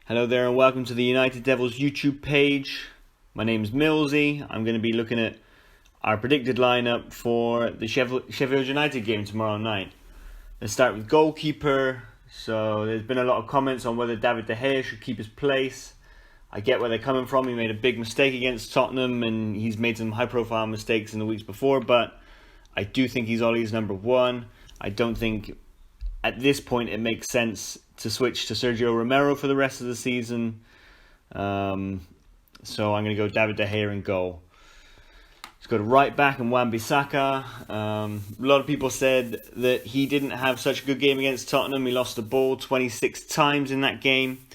Hello there and welcome to the United Devils YouTube page. My name is Millsy. I'm going to be looking at our predicted lineup for the Sheffield United game tomorrow night. Let's start with goalkeeper. So there's been a lot of comments on whether David De Gea should keep his place. I get where they're coming from. He made a big mistake against Tottenham and he's made some high profile mistakes in the weeks before, but I do think he's Ollie's number one. I don't think at this point it makes sense to switch to Sergio Romero for the rest of the season. So I'm going to go David De Gea in goal. Let's go to right back and Wan-Bissaka. A lot of people said that he didn't have such a good game against Tottenham. He lost the ball 26 times in that game.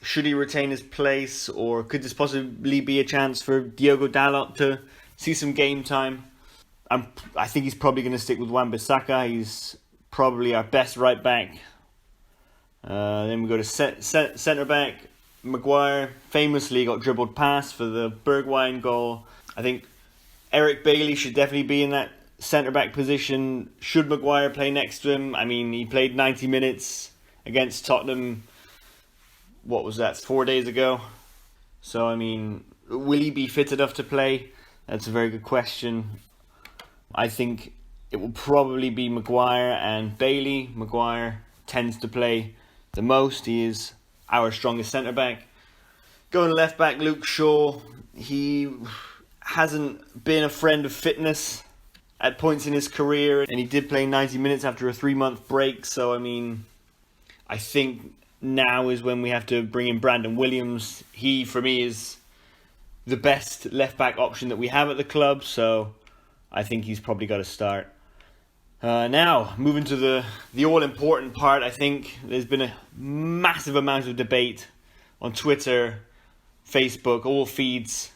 Should he retain his place, or could this possibly be a chance for Diogo Dalot to see some game time? I think he's probably going to stick with Wan-Bissaka. He's probably our best right back. Then we go to centre back. Maguire famously got dribbled past for the Bergwijn goal. I think Eric Bailly should definitely be in that centre back position. Should Maguire play next to him? I mean, he played 90 minutes against Tottenham. What was that, 4 days ago? So, I mean, will he be fit enough to play? That's a very good question. I think it will probably be Maguire and Bailey. Maguire tends to play the most. He is our strongest centre-back. Going left-back, Luke Shaw. He hasn't been a friend of fitness at points in his career, and he did play 90 minutes after a 3-month break. So, I mean, I think now is when we have to bring in Brandon Williams. He, for me, is the best left-back option that we have at the club, so I think he's probably got to start. Now, moving to the all-important part, I think there's been a massive amount of debate on Twitter, Facebook, all feeds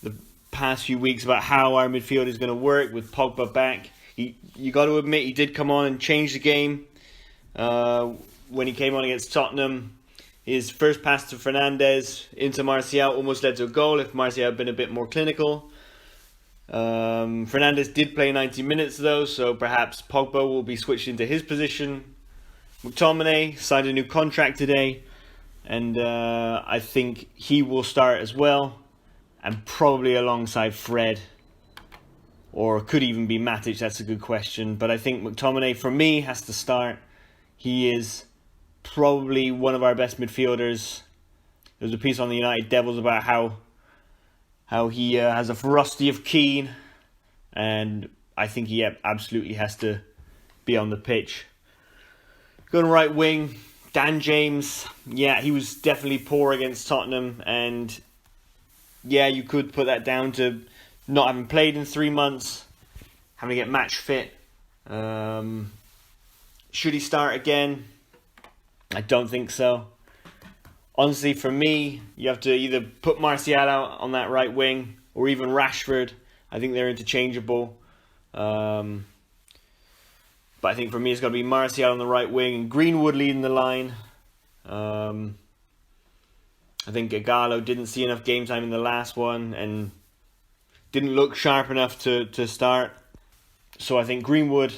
the past few weeks about how our midfield is going to work with Pogba back. You got to admit he did come on and change the game when he came on against Tottenham. His first pass to Fernandes into Martial almost led to a goal if Martial had been a bit more clinical. Fernandes did play 90 minutes though, so perhaps Pogba will be switched into his position. McTominay signed a new contract today, and I think he will start as well, and probably alongside Fred, or could even be Matic. That's a good question, but I think McTominay for me has to start. He is probably one of our best midfielders. There was a piece on the United Devils about how he has a ferocity of Keane, and I think he absolutely has to be on the pitch. Going right wing, Dan James. Yeah, he was definitely poor against Tottenham, and yeah, you could put that down to not having played in 3 months, having to get match fit. Should he start again? I don't think so. Honestly, for me, you have to either put Martial out on that right wing or even Rashford. I think they're interchangeable. But I think for me, it's got to be Martial on the right wing and Greenwood leading the line. I think Ighalo didn't see enough game time in the last one and didn't look sharp enough to start. So I think Greenwood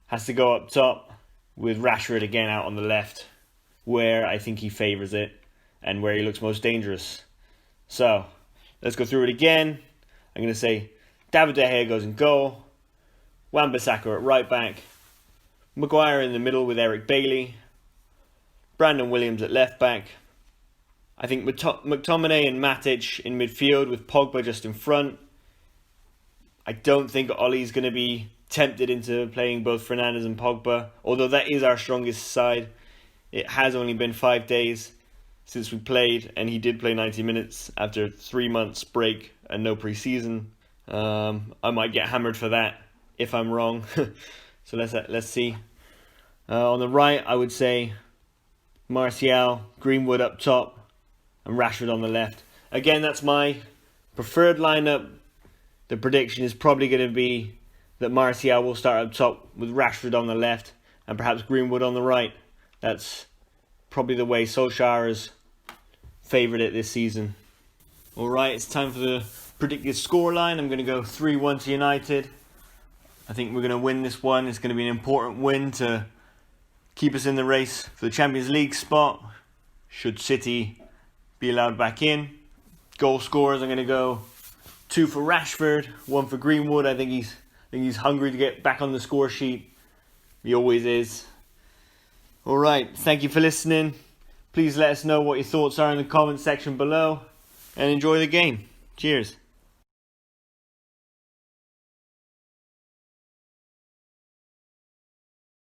has to go up top with Rashford again out on the left, where I think he favours it and where he looks most dangerous. So, let's go through it again. I'm going to say David De Gea goes in goal, Wan-Bissaka at right back, Maguire in the middle with Eric Bailly, Brandon Williams at left back. I think McTominay and Matic in midfield with Pogba just in front. I don't think Ollie's going to be tempted into playing both Fernandes and Pogba, although that is our strongest side. It has only been 5 days since we played, and he did play 90 minutes after 3 months break and no pre-season. I might get hammered for that if I'm wrong. So let's see. On the right, I would say Martial, Greenwood up top, and Rashford on the left. Again, that's my preferred lineup. The prediction is probably going to be that Martial will start up top with Rashford on the left and perhaps Greenwood on the right. That's probably the way Solskjaer has favoured it this season. Alright, it's time for the predicted scoreline. I'm going to go 3-1 to United. I think we're going to win this one. It's going to be an important win to keep us in the race for the Champions League spot. should City be allowed back in. Goal scorers, I'm going to go 2 for Rashford, 1 for Greenwood. I think he's hungry to get back on the score sheet. He always is. Alright, thank you for listening. Please let us know what your thoughts are in the comment section below. And enjoy the game. Cheers.